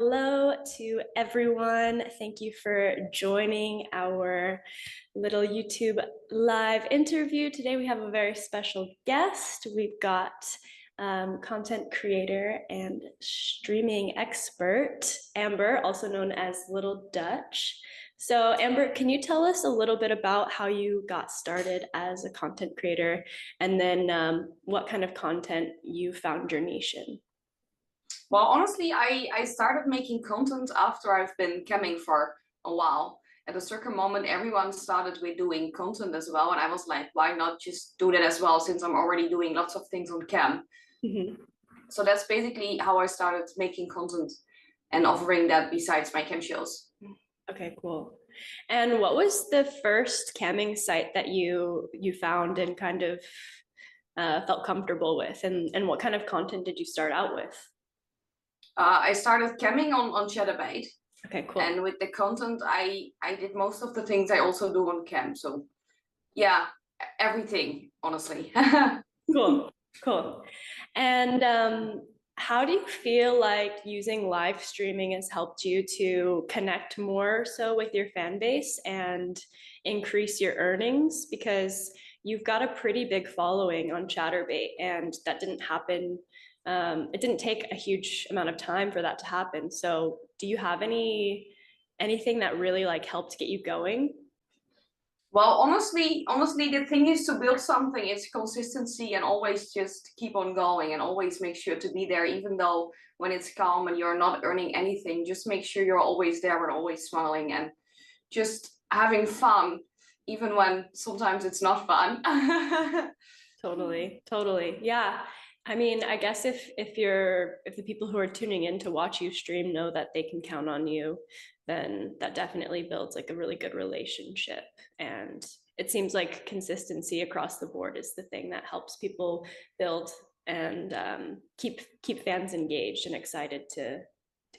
Hello to everyone. Thank you for joining our little YouTube live interview. Today we have a very special guest. We've got content creator and streaming expert, Amber, also known as Little Dutch. So Amber, can you tell us a little bit about how you got started as a content creator and then what kind of content you found your niche in? Well, honestly, I started making content after I've been camming for a while. At a certain moment, everyone started with doing content as well. And I was like, why not just do that as well, since I'm already doing lots of things on cam. Mhm. So that's basically how I started making content and offering that besides my cam shows. Okay, cool. And what was the first camming site that you found and kind of felt comfortable with, and what kind of content did you start out with? I started camming on Chatterbait. Okay, cool. And with the content, I did most of the things I also do on cam. So yeah, everything, honestly. Cool, cool. And how do you feel like using live streaming has helped you to connect more so with your fan base and increase your earnings? Because you've got a pretty big following on Chatterbait, and that didn't happen. It didn't take a huge amount of time for that to happen. So, do you have anything that really like helped get you going? Well, honestly, the thing is to build something. It's consistency and always just keep on going and always make sure to be there, even though when it's calm and you're not earning anything, just make sure you're always there and always smiling and just having fun, even when sometimes it's not fun. Totally, totally. Yeah. I mean, I guess if the people who are tuning in to watch you stream know that they can count on you, then that definitely builds like a really good relationship. And it seems like consistency across the board is the thing that helps people build and keep fans engaged and excited to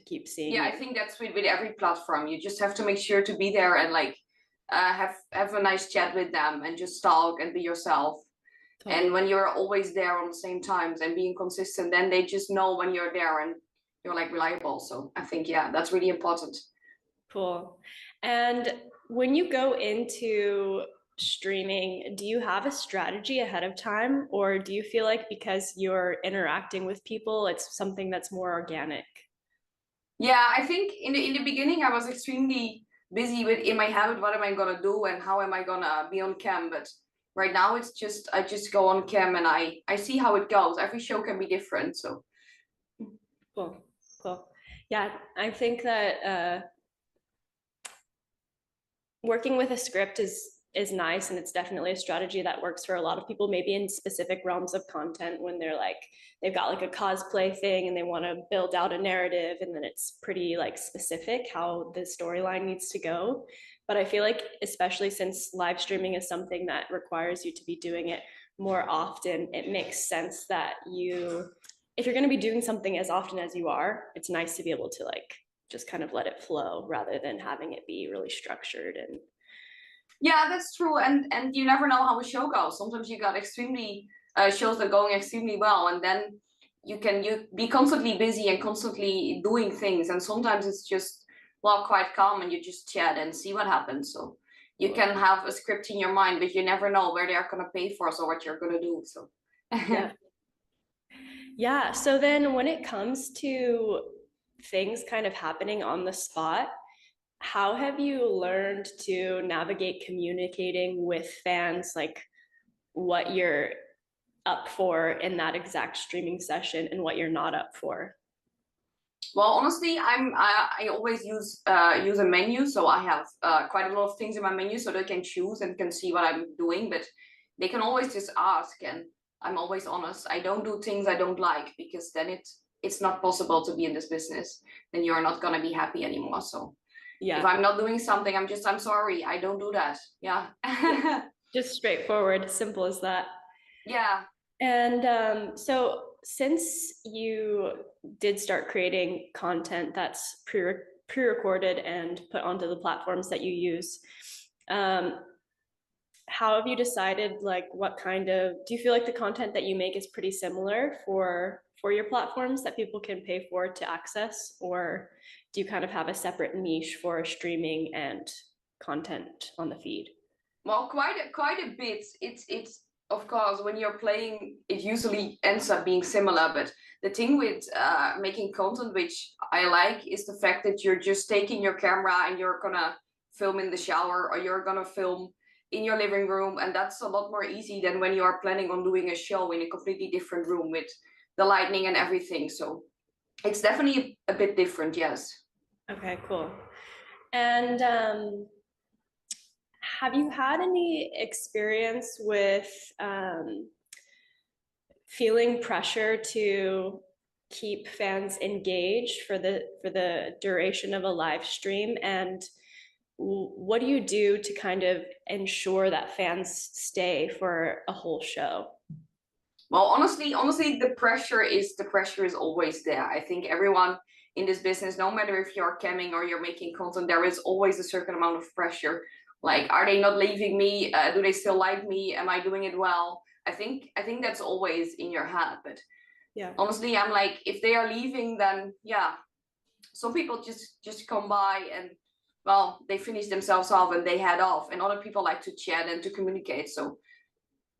keep seeing Yeah, you. I think that's with every platform. You just have to make sure to be there and like have a nice chat with them and just talk and be yourself. Totally. And when you're always there on the same times and being consistent, then they just know when you're there and you're like reliable. So I think, yeah, that's really important. Cool. And when you go into streaming, do you have a strategy ahead of time, or do you feel like because you're interacting with people, it's something that's more organic? Yeah, I think in the beginning I was extremely busy with in my head, what am I gonna do and how am I gonna be on cam? But right now it's just I just go on cam and I see how it goes. Every show can be different. So Cool, cool. Yeah, I think that working with a script is nice, and it's definitely a strategy that works for a lot of people, maybe in specific realms of content when they're like they've got like a cosplay thing and they want to build out a narrative, and then it's pretty like specific how the storyline needs to go. But I feel like especially since live streaming is something that requires you to be doing it more often, it makes sense that you if you're going to be doing something as often as you are, it's nice to be able to like just kind of let it flow rather than having it be really structured and yeah, that's true. And you never know how a show goes. Sometimes you got extremely shows that are going extremely well, and then you be constantly busy and constantly doing things. And sometimes it's just well quite calm, and you just chat and see what happens. So you can have a script in your mind, but you never know where they are gonna pay for us or what you're gonna do. So yeah. Yeah. So then when it comes to things kind of happening on the spot, how have you learned to navigate communicating with fans, like what you're up for in that exact streaming session and what you're not up for? well, honestly, I always use a menu, so I have quite a lot of things in my menu, so they can choose and can see what I'm doing. But they can always just ask, and I'm always honest. I don't do things I don't like because then it's not possible to be in this business. Then you're not gonna be happy anymore. So if Yeah. I'm not doing something, I'm sorry, I don't do that. Yeah, Just straightforward, simple as that. yeah. And so, since you did start creating content that's pre-recorded and put onto the platforms that you use, um, how have you decided like what kind of do you feel like the content that you make is pretty similar for your platforms that people can pay for to access, or do you kind of have a separate niche for streaming and content on the feed? Well, quite a bit. It's of course when you're playing, it usually ends up being similar. But the thing with making content, which I like, is the fact that you're just taking your camera and you're gonna film in the shower, or you're gonna film in your living room, and that's a lot more easy than when you are planning on doing a show in a completely different room with the lighting and everything. So it's definitely a bit different, yes. Okay, cool. And have you had any experience with feeling pressure to keep fans engaged for the duration of a live stream? And what do you do to kind of ensure that fans stay for a whole show? Well, honestly, the pressure is always there. I think everyone in this business, no matter if you're camming or you're making content, there is always a certain amount of pressure. Like, are they not leaving me? Do they still like me? Am I doing it well? I think that's always in your head. But Yeah. honestly, I'm like, if they are leaving, then yeah, some people just come by and well, they finish themselves off and they head off, and other people like to chat and to communicate. So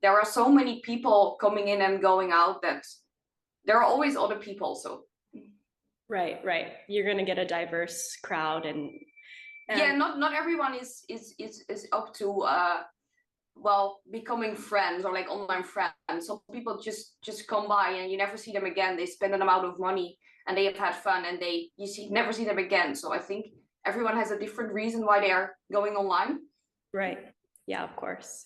there are so many people coming in and going out that there are always other people. So Right. You're gonna get a diverse crowd, and yeah, not everyone is up to well, becoming friends or like online friends. Some people just come by and you never see them again. They spend an amount of money and they have had fun, and never see them again. So I think everyone has a different reason why they are going online. right. Yeah, of course.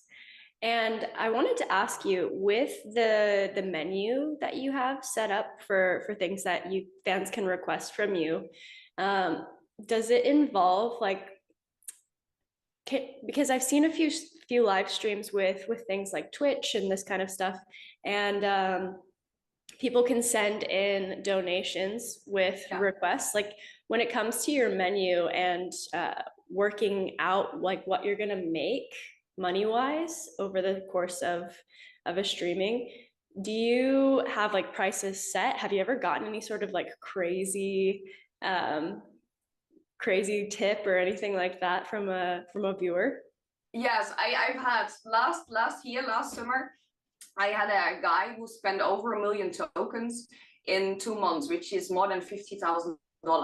And I wanted to ask you, with the menu that you have set up for things that you fans can request from you, um, does it involve like because I've seen a few live streams with things like Twitch and this kind of stuff, and people can send in donations with requests. Like when it comes to your menu and working out like what you're gonna make money wise over the course of a streaming, do you have like prices set? Have you ever gotten any sort of like um, crazy tip or anything like that from a viewer? Yes, I've had last summer, I had a guy who spent over 1 million tokens in 2 months, which is more than $50,000.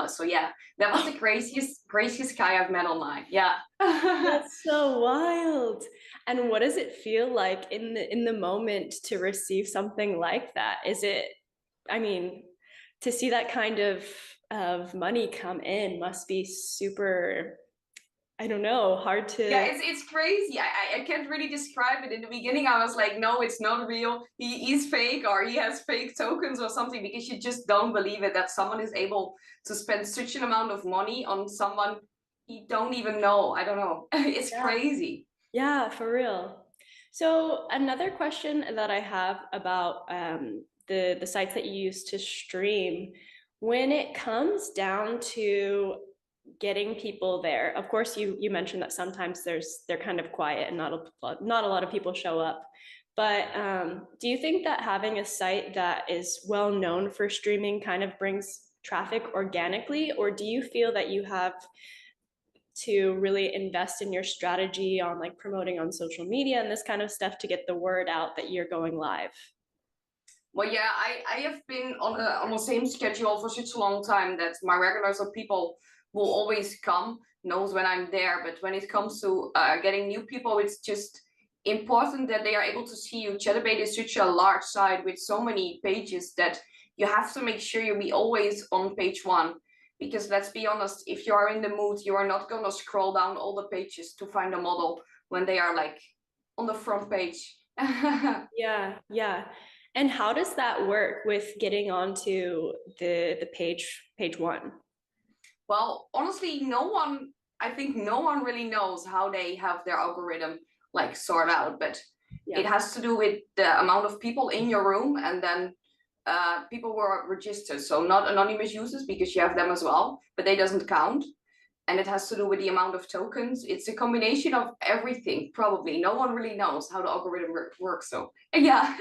So yeah, that was the craziest guy I've met online. Yeah. That's so wild. And what does it feel like in the moment to receive something like that? Is it, I mean, to see that kind of money come in must be super, I don't know, hard to. Yeah, it's crazy. I can't really describe it. In the beginning, I was like, no, it's not real. He's fake, or he has fake tokens or something, because you just don't believe it that someone is able to spend such an amount of money on someone you don't even know. I don't know. It's crazy. Yeah, for real. So another question that I have about the sites that you use to stream, when it comes down to getting people there, of course you mentioned that sometimes they're kind of quiet and not a lot of people show up. But do you think that having a site that is well known for streaming kind of brings traffic organically, or do you feel that you have to really invest in your strategy on like promoting on social media and this kind of stuff to get the word out that you're going live? Well, yeah, I have been on the same schedule for such a long time that my regulars or people will always come, knows when I'm there. But when it comes to getting new people, it's just important that they are able to see you. Chatterbait is such a large site with so many pages that you have to make sure you be always on page one. Because let's be honest, if you are in the mood, you are not gonna scroll down all the pages to find a model when they are like on the front page. Yeah. And how does that work with getting onto the page one? Well, honestly, I think no one really knows how they have their algorithm like sort out, but it has to do with the amount of people in your room, and then people who are registered. So not anonymous users, because you have them as well, but they doesn't count. And it has to do with the amount of tokens. It's a combination of everything, probably. No one really knows how the algorithm works. So yeah.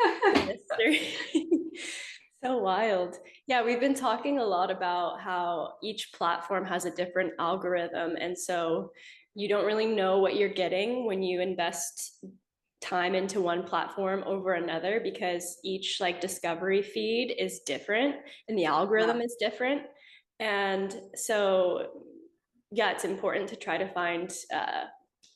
So wild. Yeah, we've been talking a lot about how each platform has a different algorithm. And so you don't really know what you're getting when you invest time into one platform over another because each like discovery feed is different and the Yeah. algorithm is different. And so, yeah, it's important to try to find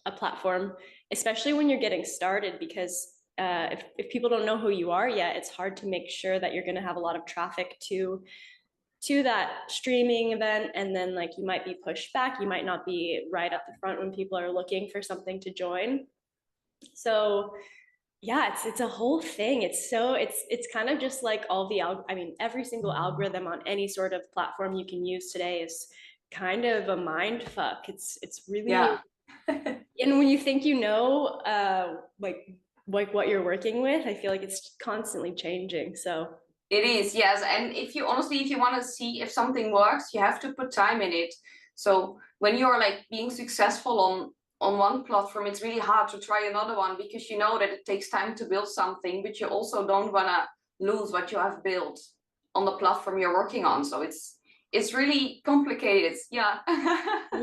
a platform, especially when you're getting started, because if people don't know who you are yet, it's hard to make sure that you're going to have a lot of traffic to that streaming event, and then like you might be pushed back, you might not be right up the front when people are looking for something to join. So yeah, it's a whole thing. It's kind of just like all the I mean, every single algorithm on any sort of platform you can use today is kind of a mind fuck. It's really, Yeah. and when you think you know like what you're working with, I feel like it's constantly changing. So It is, yes. And if you honestly, if you want to see if something works, you have to put time in it. So when you're like being successful on one platform, it's really hard to try another one because you know that it takes time to build something, but you also don't wanna lose what you have built on the platform you're working on. So it's really complicated. Yeah.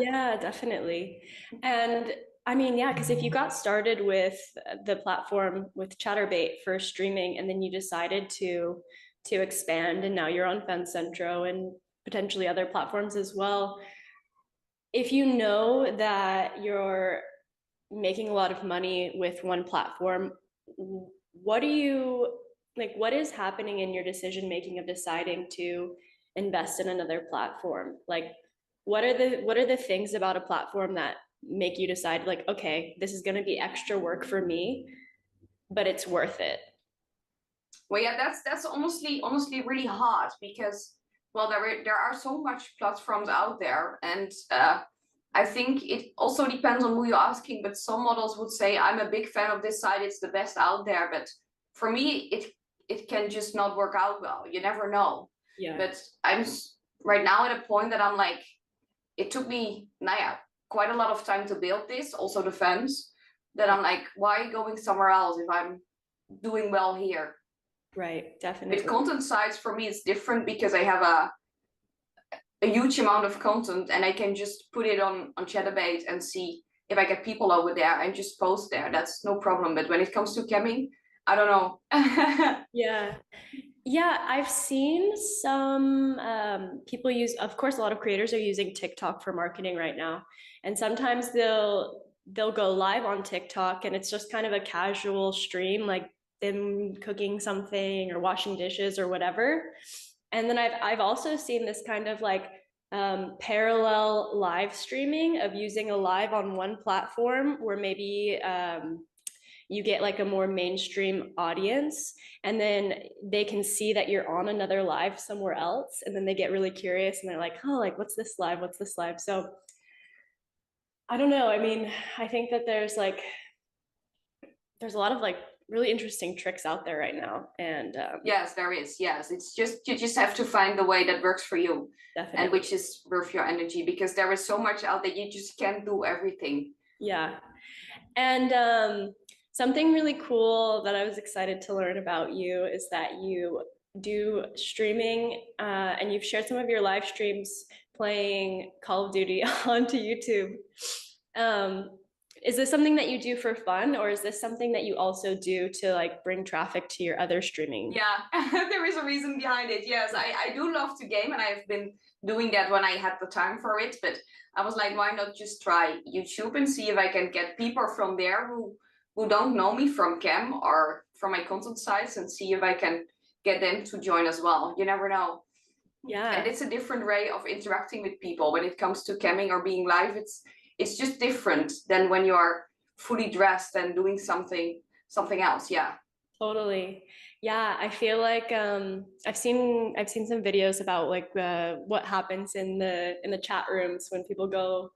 yeah, definitely. And I mean, yeah, because if you got started with the platform with Chatterbait for streaming, and then you decided to expand, and now you're on Fancentro and potentially other platforms as well. If you know that you're making a lot of money with one platform, what do you like? What is happening in your decision making of deciding to invest in another platform? Like, what are the things about a platform that make you decide like, okay, this is going to be extra work for me, but it's worth it? Well, yeah, that's honestly really hard because well, there are so much platforms out there, and I think it also depends on who you're asking. But some models would say, "I'm a big fan of this site; it's the best out there." But for me, it can just not work out well. You never know. Yeah. But right now at a point that I'm like, it took me, Naya, quite a lot of time to build this. Also the fans. That Yeah. I'm like, why going somewhere else if I'm doing well here? Right. With Definitely. content sites, for me, it's different because I have a huge amount of content and I can just put it on Chatterbait and see if I get people over there and just post there. That's no problem. But when it comes to camming, I don't know. Yeah. Yeah, I've seen some people use, of course, a lot of creators are using TikTok for marketing right now. And sometimes they'll go live on TikTok and it's just kind of a casual stream, like them cooking something or washing dishes or whatever. And then I've also seen this kind of like parallel live streaming of using a live on one platform where maybe you get like a more mainstream audience, and then they can see that you're on another live somewhere else, and then they get really curious and they're like, oh, like what's this live? So I don't know, I mean, I think that there's a lot of like really interesting tricks out there right now, and Yes, there is. Yes, it's just you just have to find the way that works for you and definitely. which is worth your energy because there is so much out there. You just can't do everything. Yeah. And something really cool that I was excited to learn about you is that you do streaming, and you've shared some of your live streams playing Call of Duty onto YouTube. Um, is this something that you do for fun, or is this something that you also do to like bring traffic to your other streaming? Yeah, there is a reason behind it. Yes, I do love to game and I've been doing that when I had the time for it. But I was like, why not just try YouTube and see if I can get people from there who don't know me from Cam or from my content sites and see if I can get them to join as well. You never know. And Yeah, it's a different way of interacting with people when it comes to camming or being live. It's just different than when you are fully dressed and doing something else. Yeah. totally. Yeah, I feel like I've seen some videos about like what happens in the chat rooms when people go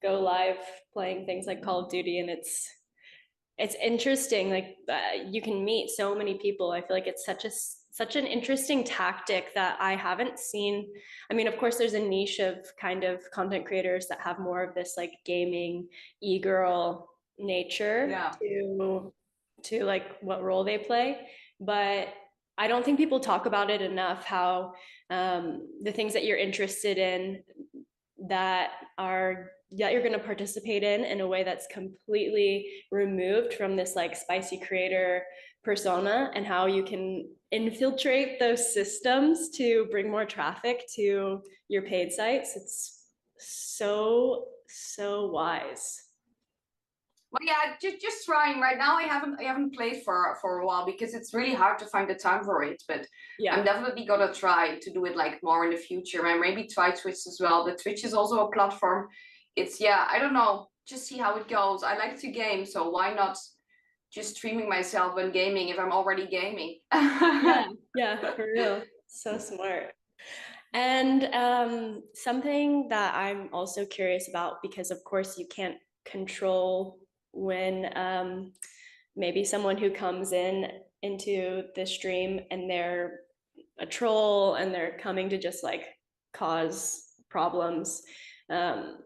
live playing things like Call of Duty, and it's interesting. Like you can meet so many people. I feel like it's such an interesting tactic that I haven't seen. I mean, of course, there's a niche of kind of content creators that have more of this like gaming e-girl nature Yeah. to like what role they play, but I don't think people talk about it enough, how the things that you're interested in that are that you're going to participate in a way that's completely removed from this like spicy creator persona, and how you can infiltrate those systems to bring more traffic to your paid sites. It's so wise. Well, yeah, just trying. Right now, I haven't played for a while because it's really hard to find the time for it. But I'm Yeah. definitely gonna try to do it like more in the future, and maybe try Twitch as well. But Twitch is also a platform. It's, yeah, I don't know. Just see how it goes. I like to game, so why not just streaming myself when gaming if I'm already gaming? Yeah, yeah, for real. So smart. And something that I'm also curious about, because of course you can't control when maybe someone who comes into the stream and they're a troll and they're coming to just like cause problems. Um,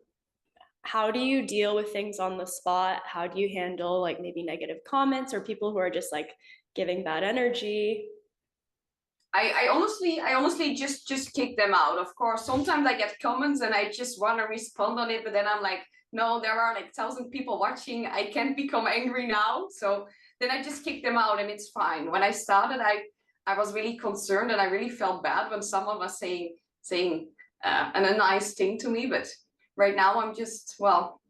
how do you deal with things on the spot? How do you handle like maybe negative comments or people who are just like giving bad energy? I honestly just kick them out. Of course, sometimes I get comments and I just want to respond on it, but then I'm like, no, there are like 1,000 people watching. I can't become angry now. So then I just kick them out and it's fine. When I started, I was really concerned and I really felt bad when someone was saying a nice thing to me. But right now I'm just, well,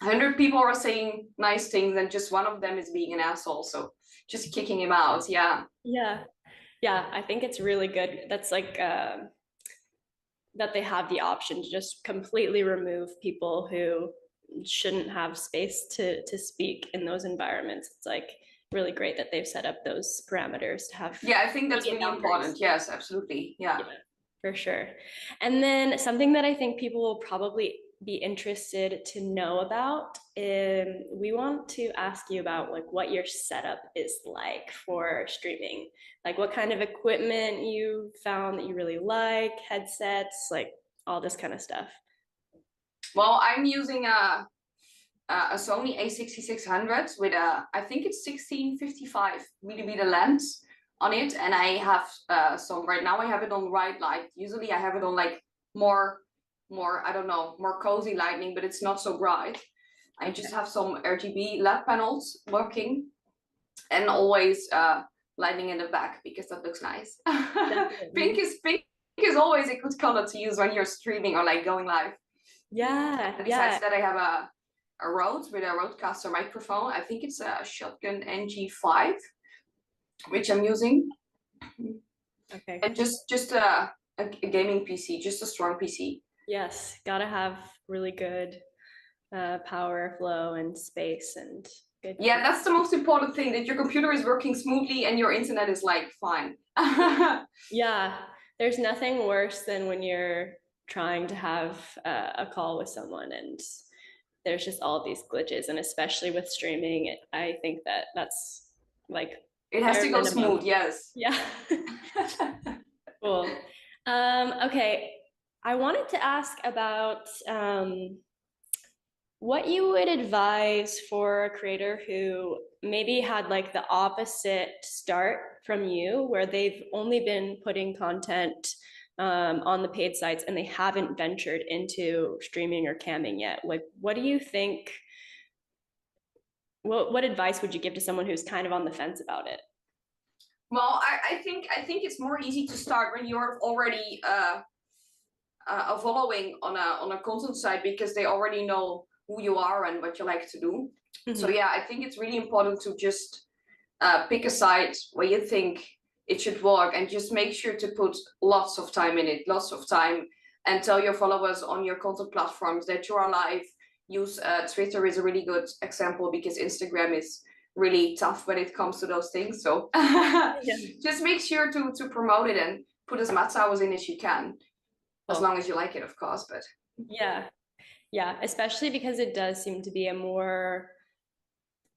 100 people are saying nice things and just one of them is being an asshole. So just kicking him out. Yeah. Yeah. Yeah, I think it's really good. That's like that they have the option to just completely remove people who shouldn't have space to speak in those environments. It's like really great that they've set up those parameters to have Yeah, I think that's immediate really boundaries. important. Yes, absolutely. Yeah. Yeah, for sure. And then something that I think people will probably be interested to know about, we want to ask you about like what your setup is like for streaming, like what kind of equipment you found that you really like, headsets, like all this kind of stuff. Well, I'm using a Sony A6600 with a, I think it's 1655 millimeter lens on it, and I have some, right now I have it on right light. Usually I have it on like more I don't know, more cozy lighting, but it's not so bright. I just Okay. have some RGB LED panels working, and always lighting in the back because that looks nice. Definitely. Pink is always a good color to use when you're streaming or like going live. Yeah, And yeah. besides that, I have a Rode with a Rodecaster microphone. I think it's a Shotgun NG5, which I'm using, Okay. and just a gaming PC, just a strong PC. Yes, gotta have really good power flow and space and good. Yeah, that's the most important thing, that your computer is working smoothly and your internet is like fine. Yeah, there's nothing worse than when you're trying to have a call with someone and there's just all these glitches, and especially with streaming, I think that that's like It has bare to go minimum. smooth, yes. Yeah. Cool. Okay, I wanted to ask about what you would advise for a creator who maybe had like the opposite start from you, where they've only been putting content on the paid sites and they haven't ventured into streaming or camming yet. Like, what do you think? What advice would you give to someone who's kind of on the fence about it? Well, I think it's more easy to start when you're already a following on a content site, because they already know who you are and what you like to do. So Mm-hmm. yeah, I think it's really important to just pick a site where you think it should work, and just make sure to put lots of time in it, lots of time, and tell your followers on your content platforms that you are live. Use Twitter is a really good example, because Instagram is really tough when it comes to those things. So Yeah. just make sure to promote it and put as much hours in as you can, as Cool. long as you like it, of course. But Yeah. Yeah. Especially because it does seem to be a more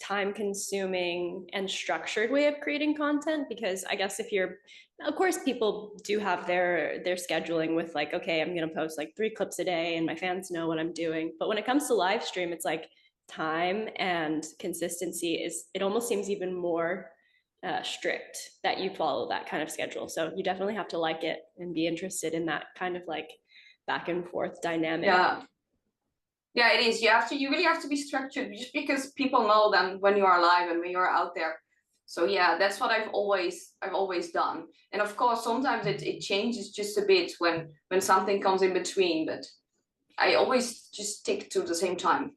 time consuming and structured way of creating content, because I guess if you're, of course people do have their scheduling with like, okay, I'm going to post like 3 clips a day and my fans know what I'm doing, but when it comes to live stream, it's like time and consistency is, it almost seems even more strict that you follow that kind of schedule. So you definitely have to like it and be interested in that kind of like back and forth dynamic. Yeah. Yeah, it is. You really have to be structured just because people know then when you are alive and when you are out there. So yeah, that's what I've always done. And of course sometimes it changes just a bit when something comes in between, but I always just stick to the same time.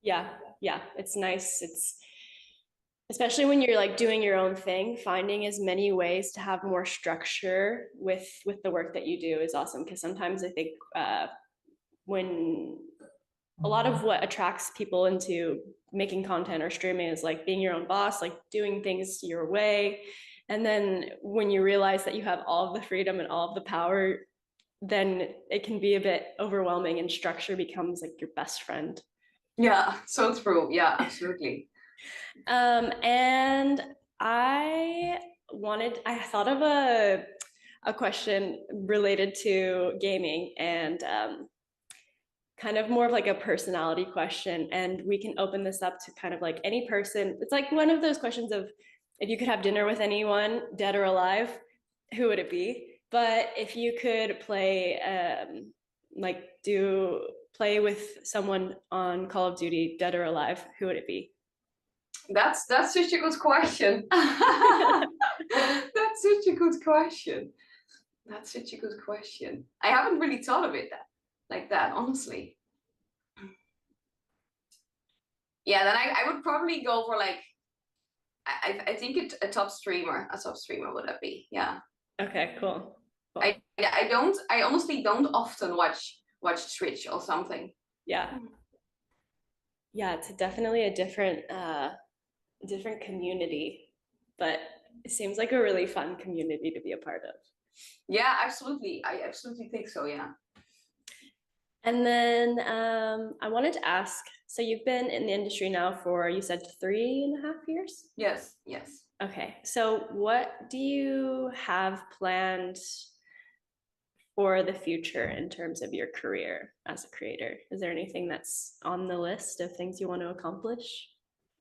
Yeah, yeah, it's nice. It's especially when you're like doing your own thing, finding as many ways to have more structure with the work that you do is awesome. Because sometimes I think when a lot of what attracts people into making content or streaming is like being your own boss, like doing things your way. And then when you realize that you have all of the freedom and all of the power, then it can be a bit overwhelming and structure becomes like your best friend. Yeah, so true. Yeah, absolutely. And I thought of a question related to gaming and kind of more of like a personality question. And we can open this up to kind of like any person. It's like one of those questions of if you could have dinner with anyone, dead or alive, who would it be? But if you could play, like do play with someone on Call of Duty, dead or alive, who would it be? That's such a good question. That's such a good question. That's such a good question. I haven't really thought of it like that, honestly. Yeah, then I would probably go for like I think a top streamer. A top streamer would that be? Yeah. Okay, cool. Cool. I honestly don't often watch Twitch or something. Yeah. Yeah, it's definitely a different community, but it seems like a really fun community to be a part of. Yeah, absolutely. I absolutely think so, yeah. And then I wanted to ask, so you've been in the industry now for, you said 3.5 years? Yes, yes. Okay, so what do you have planned for the future in terms of your career as a creator? Is there anything that's on the list of things you want to accomplish?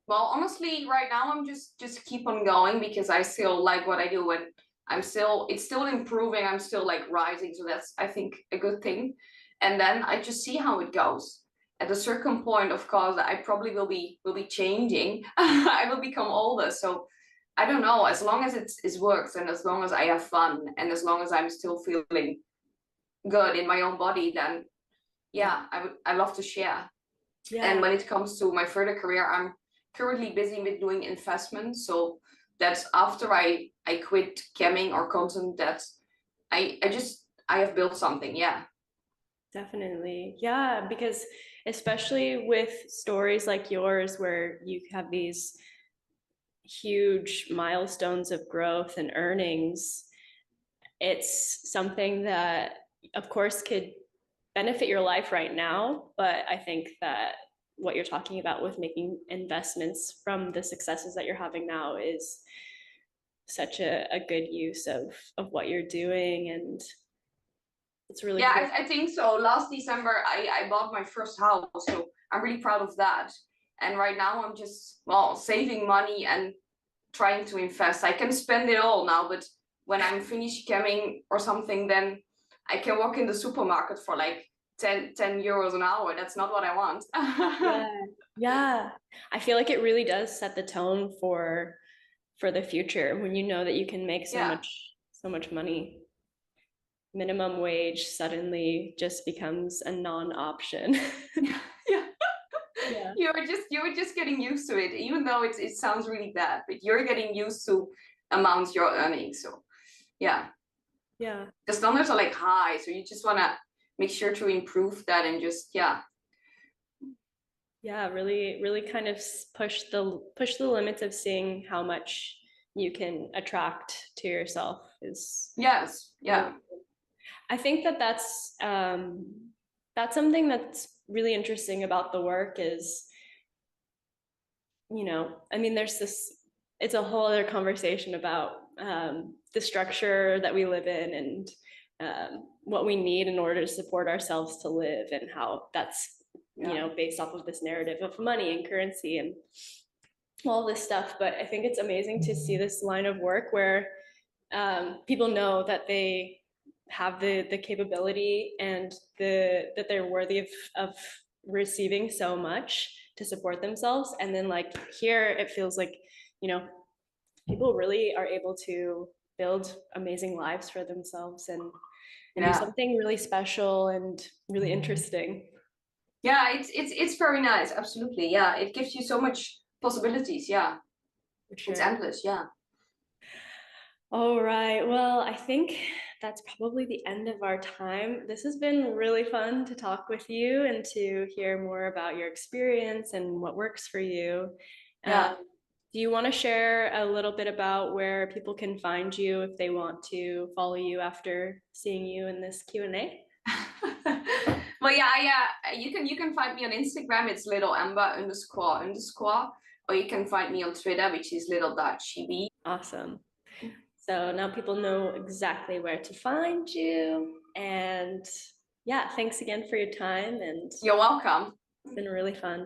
Well, honestly, right now I'm just keep on going because I still like what I do and it's still improving. I'm still like rising, so that's I think a good thing. And then I just see how it goes. At a certain point, of course, I probably will be changing. I will become older, so I don't know. As long as it works and as long as I have fun and as long as I'm still feeling good in my own body, then yeah, I love to share. And Yeah, when it comes to my further career, I'm currently busy with doing investments. So that's after I quit camming or content that I have built something. Yeah. definitely. Yeah, because especially with stories like yours where you have these huge milestones of growth and earnings, it's something that, of course, could benefit your life right now. But I think that what you're talking about with making investments from the successes that you're having now is such a good use of what you're doing. And it's really Yeah, cool. I think so. Last December, I bought my first house. So I'm really proud of that. And right now I'm just, well, saving money and trying to invest. I can spend it all now, but when I'm finished camming or something, then I can walk in the supermarket for like 10 euros an hour. That's not what I want. Yeah. Yeah. I feel like it really does set the tone for the future when you know that you can make Yeah. so much money. Minimum wage suddenly just becomes a non-option. Yeah. Yeah. You're just getting used to it, even though it sounds really bad, but you're getting used to amounts you're earning. So yeah. Yeah. The standards are like high, so you just wanna make sure to improve that and just yeah. Yeah, really, really kind of push the limits of seeing how much you can attract to yourself is Yes. really. Yeah. I think that that's something that's really interesting about the work is, I mean, there's this. It's a whole other conversation about the structure that we live in and what we need in order to support ourselves to live, and how that's Yeah. based off of this narrative of money and currency. And all this stuff, but I think it's amazing to see this line of work where people know that they have the capability and that they're worthy of receiving so much to support themselves. And then like here it feels like, you know, people really are able to build amazing lives for themselves and do Yeah. something really special and really interesting. Yeah, it's very nice. Absolutely. Yeah, it gives you so much possibilities. Yeah, For it's sure. endless. Yeah. All right. Well, I think that's probably the end of our time. This has been really fun to talk with you and to hear more about your experience and what works for you. Yeah. Do you want to share a little bit about where people can find you if they want to follow you after seeing you in this Q&A? Well, yeah. You can find me on Instagram. It's little Amber __, or you can find me on Twitter, which is little.chibi. Awesome. So now people know exactly where to find you. And yeah, thanks again for your time. And You're welcome. it's been really fun to